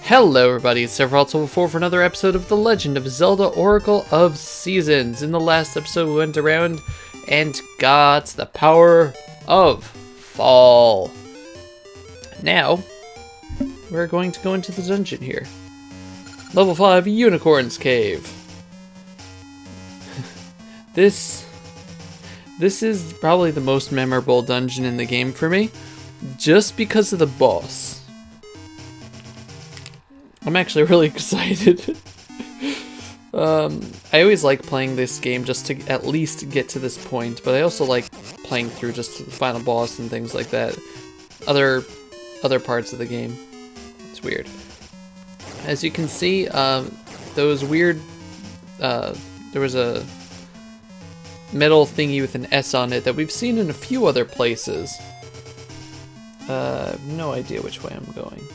Hello everybody, it's Sephiroth4 for another episode of The Legend of Zelda Oracle of Seasons. In the last episode we went around and got the power of fall. Now, we're going to go into the dungeon here. Level 5 Unicorn's Cave. This is probably the most memorable dungeon in the game for me, just because of the boss. I'm actually really excited. I always like playing this game just to at least get to this point, but I also like playing through just the final boss and things like that. Other parts of the game. It's weird. As you can see, those weird... there was a metal thingy with an S on it that we've seen in a few other places. I have no idea which way I'm going.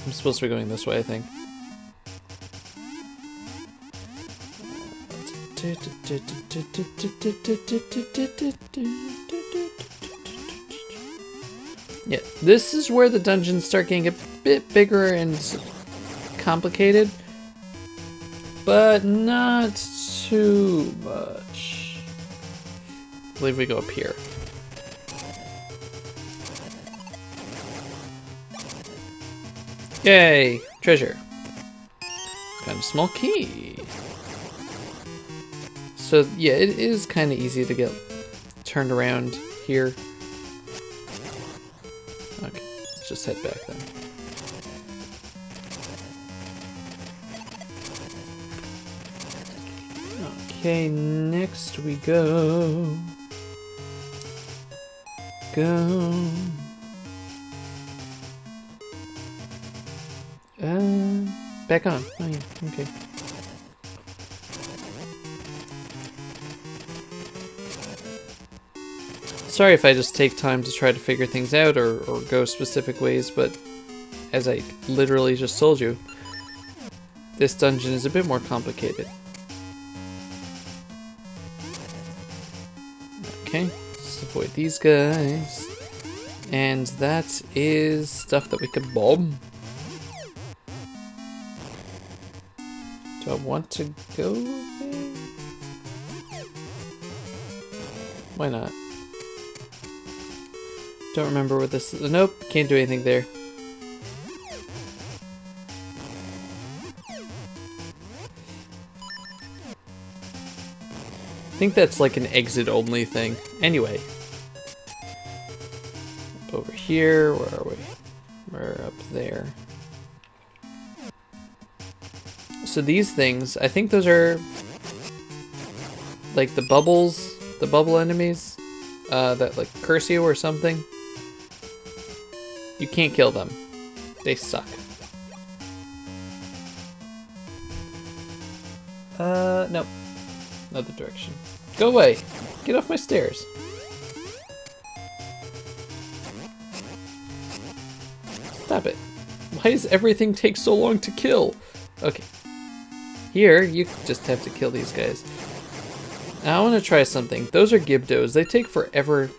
I'm supposed to be going this way, I think. Yeah, this is where the dungeons start getting a bit bigger and complicated, but not too much. I believe we go up here. Yay! Treasure. Found a small key. So yeah, it is kind of easy to get turned around here. Okay, let's just head back then. Okay, next we go. Back on. Oh yeah, okay. Sorry if I just take time to try to figure things out or go specific ways, but as I literally just told you, this dungeon is a bit more complicated. Okay, let's avoid these guys. And that is stuff that we could bomb. Do I want to go there? Why not? Don't remember what this is. Nope, can't do anything there. I think that's like an exit only thing. Anyway. Up over here, where are we? We're up there. So these things, I think those are like the bubbles, the bubble enemies that like curse you or something. You can't kill them. They suck. Nope. Another direction. Go away. Get off my stairs. Stop it. Why does everything take so long to kill? Okay. Here, you just have to kill these guys. Now, I want to try something. Those are DIGDOGGERs. They take forever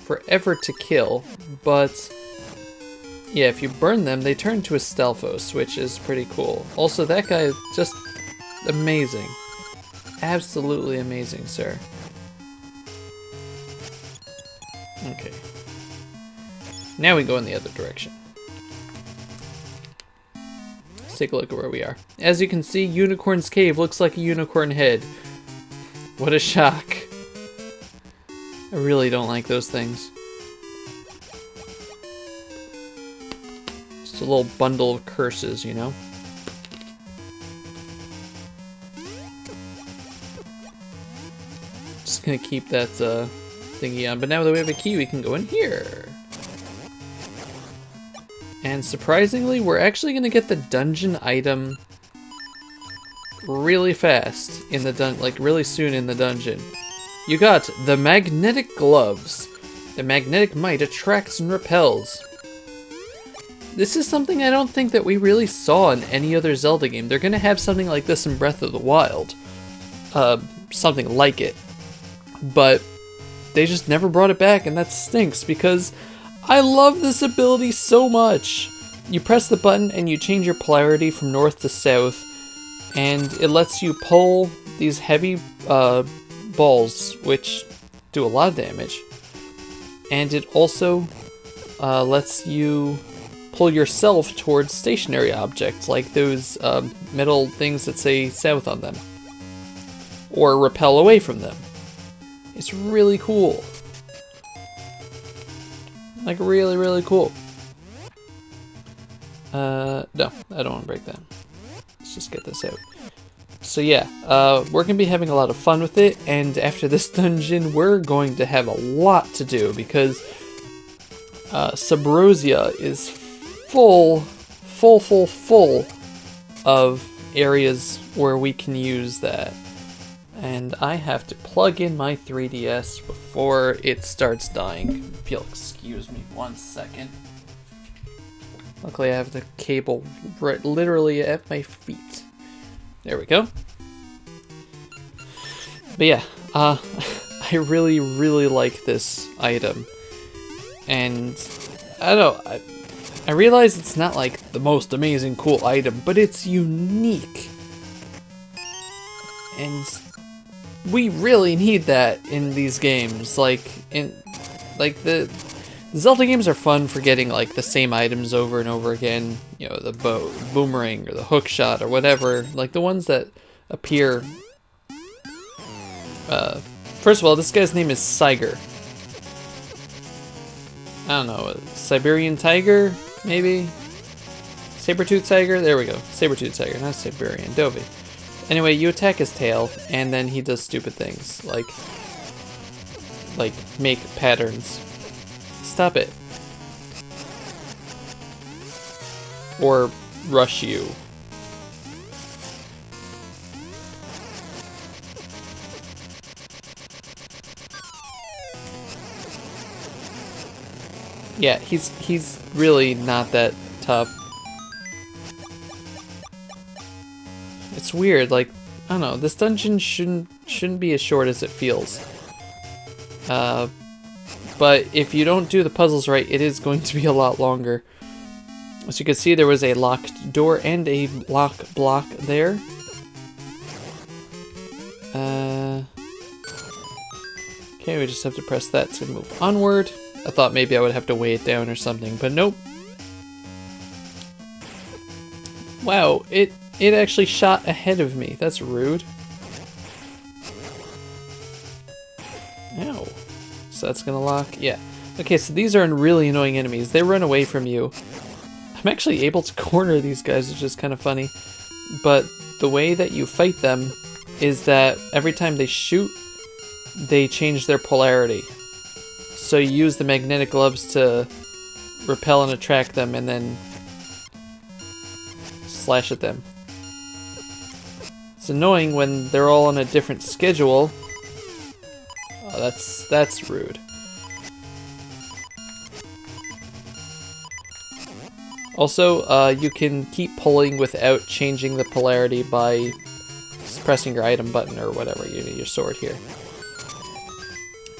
to kill, but yeah, if you burn them, they turn to a Stelphos, which is pretty cool. Also, that guy is just amazing. Absolutely amazing, sir. Okay. Now we go in the other direction. Take a look at where we are. As you can see, Unicorn's Cave looks like a unicorn head. What a shock. I really don't like those things. Just a little bundle of curses, you know? Just gonna keep that thingy on, but now that we have a key, we can go in here. And surprisingly, we're actually gonna get the dungeon item really fast in the like really soon in the dungeon. You got the magnetic gloves. The magnetic might attracts and repels. This is something I don't think that we really saw in any other Zelda game. They're gonna have something like this in Breath of the Wild. Something like it. But they just never brought it back, and that stinks because I love this ability so much. you press the button and you change your polarity from north to south, and it lets you pull these heavy balls, which do a lot of damage. And it also lets you pull yourself towards stationary objects, like those metal things that say south on them, or repel away from them. It's really cool. Like, really, really cool. No, I don't want to break that. Let's just get this out. So yeah, we're going to be having a lot of fun with it, and after this dungeon, we're going to have a lot to do, because Subrosia is full of areas where we can use that. And I have to plug in my 3DS before it starts dying. If you'll excuse me 1 second. Luckily I have the cable right literally at my feet. There we go. But yeah, I really like this item. And I don't know, I realize it's not like the most amazing cool item, but it's unique. And we really need that in these games. The Zelda games are fun for getting like the same items over and over again. You know, the boomerang or the hook shot or whatever. Like the ones that appear. First of all, this guy's name is Saiger. I don't know, Siberian tiger, maybe? Saber-tooth tiger? There we go. Saber-tooth tiger, not Siberian. Dovey. Anyway, you attack his tail, and then he does stupid things, like make patterns. Stop it. Or rush you. Yeah, he's really not that tough. It's weird, like, I don't know, this dungeon shouldn't be as short as it feels. But if you don't do the puzzles right, it is going to be a lot longer. As you can see, there was a locked door and a lock block there. Okay, we just have to press that to move onward. I thought maybe I would have to weigh it down or something, but nope. Wow, it actually shot ahead of me. That's rude. Ow. So that's gonna lock? Yeah. Okay, so these are really annoying enemies. They run away from you. I'm actually able to corner these guys, which is kind of funny. But the way that you fight them is that every time they shoot, they change their polarity. So you use the magnetic gloves to repel and attract them, and then slash at them. It's annoying when they're all on a different schedule. Oh, that's rude. Also, you can keep pulling without changing the polarity by just pressing your item button or whatever, your sword here.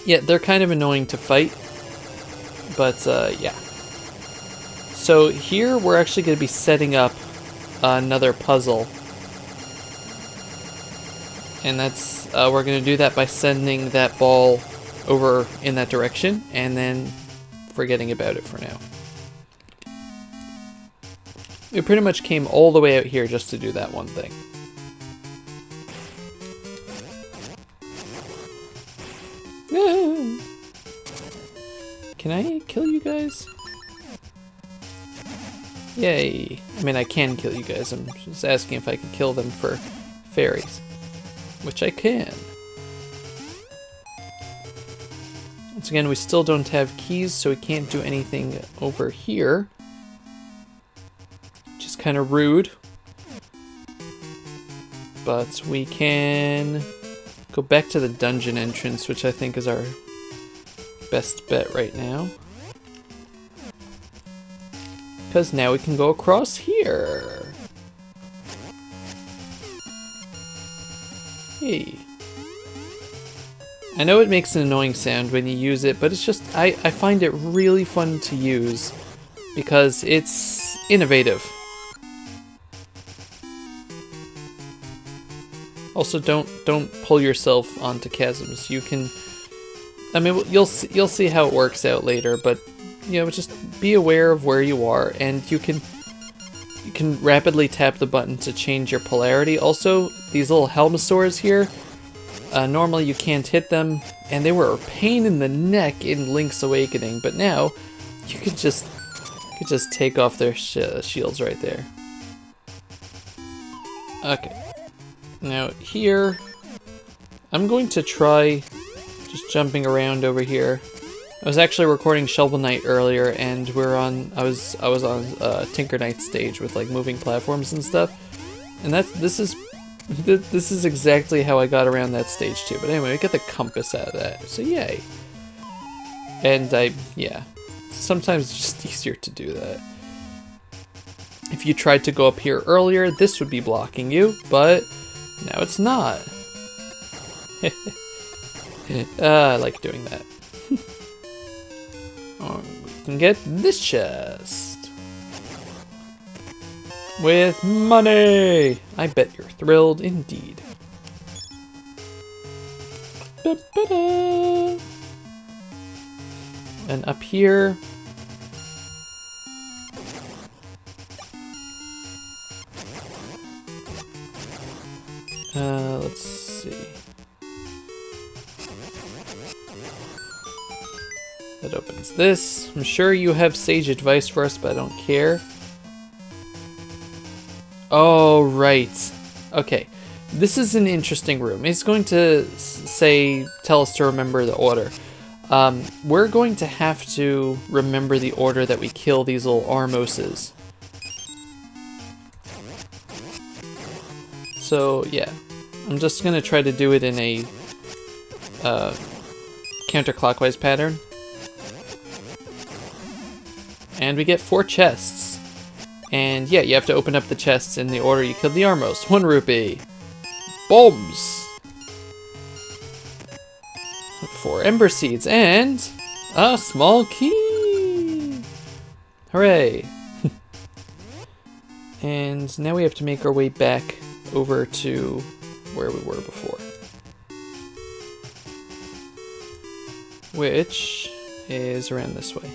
Yeah, they're kind of annoying to fight, but yeah. So here we're actually going to be setting up another puzzle. And that's, we're going to do that by sending that ball over in that direction, and then forgetting about it for now. We pretty much came all the way out here just to do that one thing. Can I kill you guys? Yay. I mean, I can kill you guys. I'm just asking if I can kill them for fairies. Which I can. Once again, we still don't have keys, so we can't do anything over here. Which is kind of rude. But we can go back to the dungeon entrance, which I think is our best bet right now. Because now we can go across here. Hey. I know it makes an annoying sound when you use it, but it's just, I find it really fun to use. Because it's innovative. Also, don't pull yourself onto chasms. You can, I mean, you'll see how it works out later, but you know, just be aware of where you are, and you can rapidly tap the button to change your polarity. Also, these little Helmosaurs here, normally you can't hit them, and they were a pain in the neck in Link's Awakening, but now you could just take off their shields right there. Okay. Now here, I'm going to try just jumping around over here. I was actually recording Shovel Knight earlier, and I was on Tinker Knight stage with like moving platforms and stuff, and this is exactly how I got around that stage too. But anyway, we get the compass out of that, so yay. And yeah, sometimes it's just easier to do that. If you tried to go up here earlier, this would be blocking you, but now it's not. I like doing that. Oh, we can get this chest. With money! I bet you're thrilled indeed. Ba-ba-da. And up here... let's see. That opens this. I'm sure you have sage advice for us, but I don't care. Oh, right. Okay. This is an interesting room. It's going to tell us to remember the order. We're going to have to remember the order that we kill these little Armoses. So, yeah. I'm just going to try to do it in a counterclockwise pattern. And we get 4 chests. And yeah, you have to open up the chests in the order you killed the Armos. 1 rupee. Bombs. 4 ember seeds and a small key. Hooray. And now we have to make our way back over to where we were before. Which is around this way.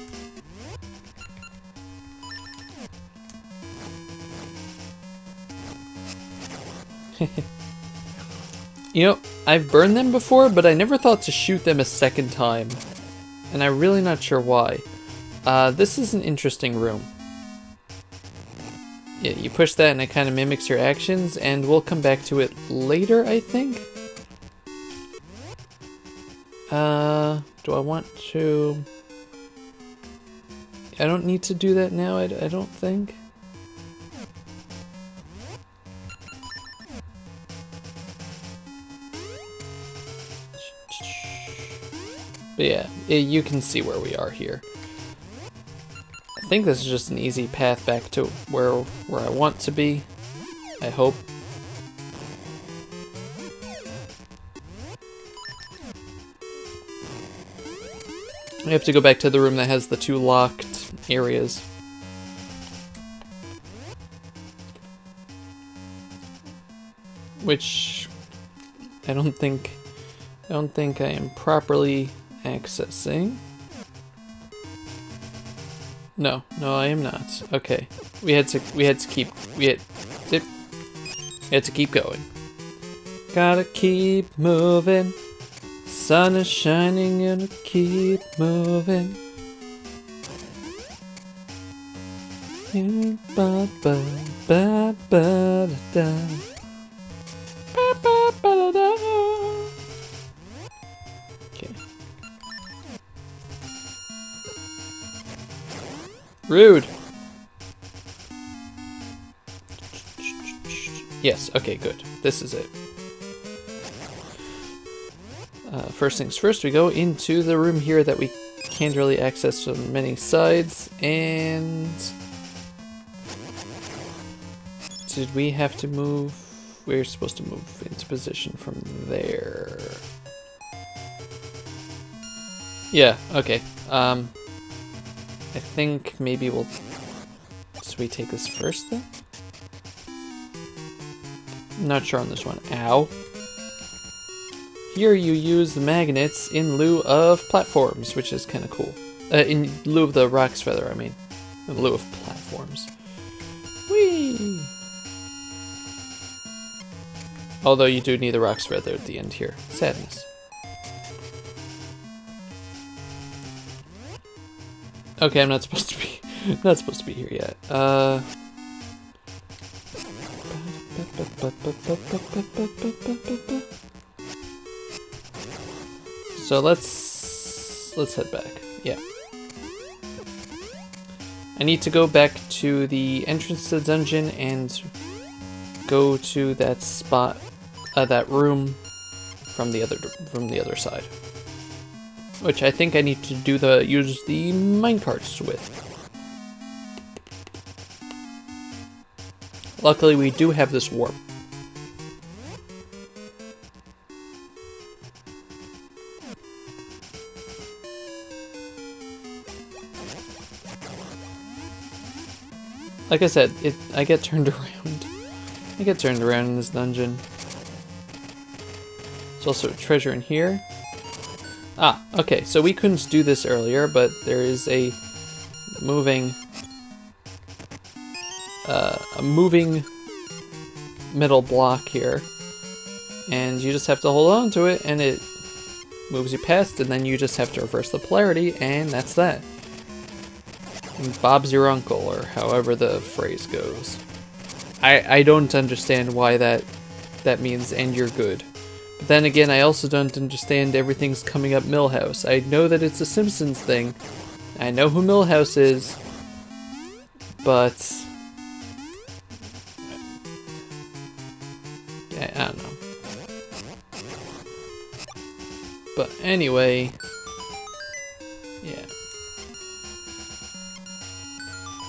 You know, I've burned them before, but I never thought to shoot them a second time. And I'm really not sure why. This is an interesting room. Yeah, you push that and it kind of mimics your actions, and we'll come back to it later, I think. Do I want to... I don't need to do that now, I don't think. But yeah, you can see where we are here. I think this is just an easy path back to where I want to be. I hope. We have to go back to the room that has the 2 locked areas. Which I don't think I am properly accessing. No, I am not. Okay. We had to keep going. Gotta keep moving. Sun is shining, gonna keep moving. Ba ba ba ba da. Ba ba ba da. Okay. Rude. Yes, okay, good. This is it. First things first, we go into the room here that we can't really access from many sides, and... Did we have to move? We're supposed to move into position from there. Yeah, okay. I think maybe we'll guess we take this first then? I'm not sure on this one. Ow. Here you use the magnets in lieu of platforms, which is kind of cool. In lieu of the rock's feather, I mean. In lieu of platforms. Whee! Although you do need the rock's feather at the end here. Sadness. Okay, I'm not supposed to be here yet. So let's head back. Yeah. I need to go back to the entrance to the dungeon and go to that spot, that room from the other side. Which I think I need to use the minecarts with. Luckily, we do have this warp. Like I said, I get turned around. I get turned around in this dungeon. There's also a treasure in here. Ah, okay, so we couldn't do this earlier, but there is a moving metal block here, and you just have to hold on to it, and it moves you past, and then you just have to reverse the polarity, and that's that. And Bob's your uncle, or however the phrase goes. I don't understand why that means and you're good. But then again, I also don't understand everything's coming up Milhouse. I know that it's a Simpsons thing. I know who Milhouse is. But I don't know. But anyway, yeah.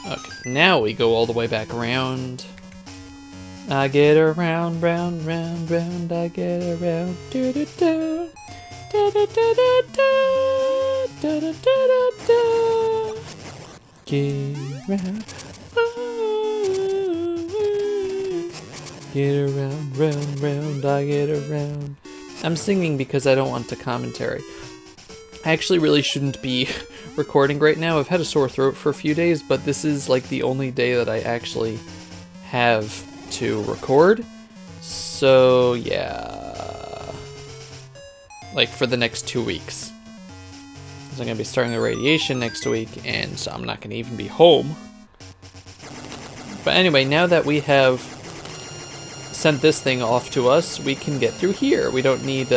Okay, now we go all the way back around. I get around, round, round, round, I get around, do do do, da da da da da, da da da da, get around, get around, round, round, I get around. I'm singing because I don't want the commentary. I actually really shouldn't be recording right now. I've had a sore throat for a few days, but this is like the only day that I actually have to record. So yeah, like for the next 2 weeks. So I'm gonna be starting the radiation next week, and so I'm not gonna even be home. But anyway, now that we have sent this thing off to us, we can get through here. We don't need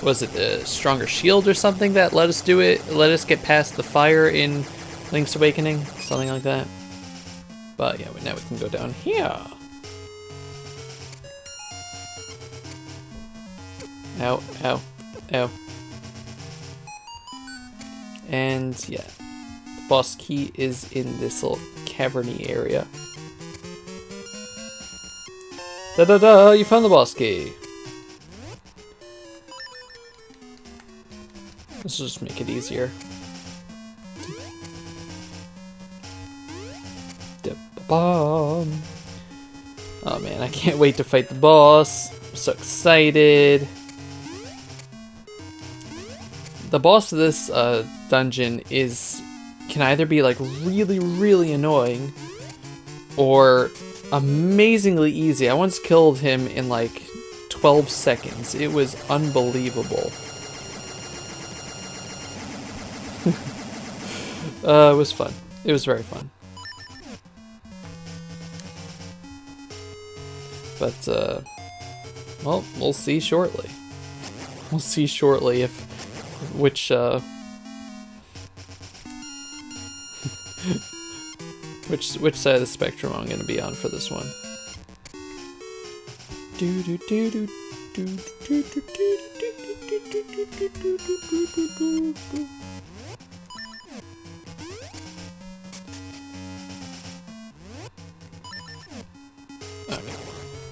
was it a stronger shield or something that let us do it? Let us get past the fire in Link's Awakening? Something like that. But yeah, now we can go down here. Ow, ow, ow. And yeah, the boss key is in this little caverny area. Da-da-da, you found the boss key. This will just make it easier. Oh man, I can't wait to fight the boss. I'm so excited. The boss of this dungeon can either be like really, really annoying or amazingly easy. I once killed him in like 12 seconds. It was unbelievable. It was fun. It was very fun. But, well, we'll see shortly. We'll see shortly which side of the spectrum I'm gonna be on for this one.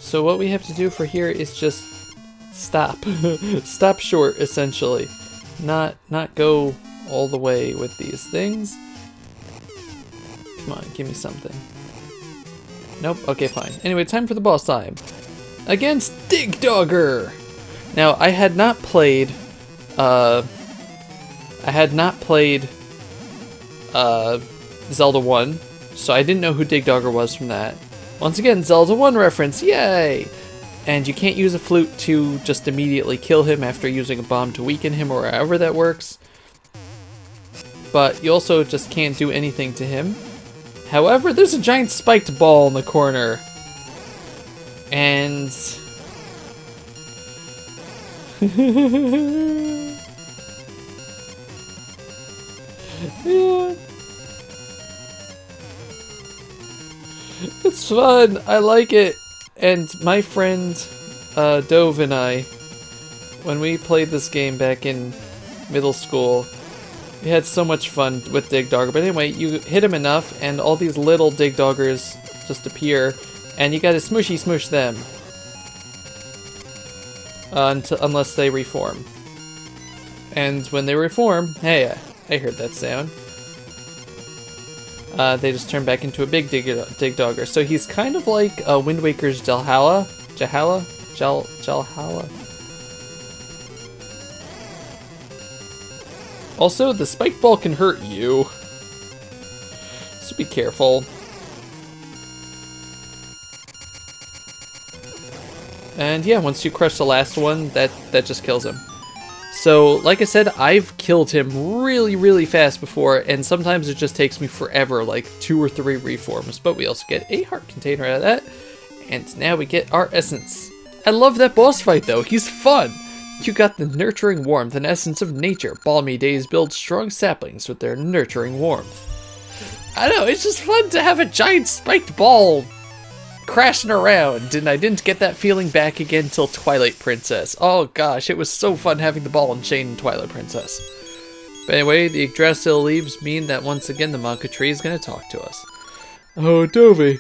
So what we have to do for here is just stop. Stop short, essentially. Not go all the way with these things. Come on, give me something. Nope, okay, fine. Anyway, time for the boss time. Against DIGDOGGER! Now, I had not played Zelda 1, so I didn't know who DIGDOGGER was from that. Once again, Zelda 1 reference, yay! And you can't use a flute to just immediately kill him after using a bomb to weaken him, or however that works. But you also just can't do anything to him. However, there's a giant spiked ball in the corner. And... yeah. It's fun. I like it. And my friend Dove and I, when we played this game back in middle school, we had so much fun with DIGDOGGER. But anyway, you hit him enough, and all these little DIGDOGGERs just appear, and you gotta smushy smush them. Unless they reform. And when they reform, hey, I heard that sound. They just turn back into a big DIGDOGGER. So he's kind of like Wind Waker's Jalhala. Also, the spike ball can hurt you, so be careful. And yeah, once you crush the last one, that just kills him. So, like I said, I've killed him really, really fast before, and sometimes it just takes me forever, like 2 or 3 reforms. But we also get a heart container out of that, and now we get our essence. I love that boss fight, though. He's fun. You got the nurturing warmth and essence of nature. Balmy days build strong saplings with their nurturing warmth. I know, it's just fun to have a giant spiked ball crashing around, and I didn't get that feeling back again till Twilight Princess. Oh gosh, it was so fun having the ball and chain in Twilight Princess. But anyway, the Yggdrasil leaves mean that once again the Monka tree is going to talk to us. Oh, Dovey.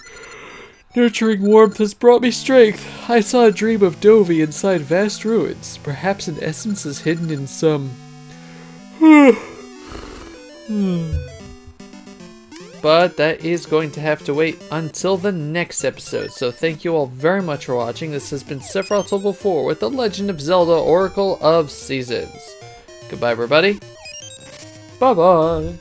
Nurturing warmth has brought me strength. I saw a dream of Dovey inside vast ruins. Perhaps an essence is hidden in some... But that is going to have to wait until the next episode. So thank you all very much for watching. This has been Sephiroth Level 4 with The Legend of Zelda Oracle of Seasons. Goodbye, everybody. Bye-bye.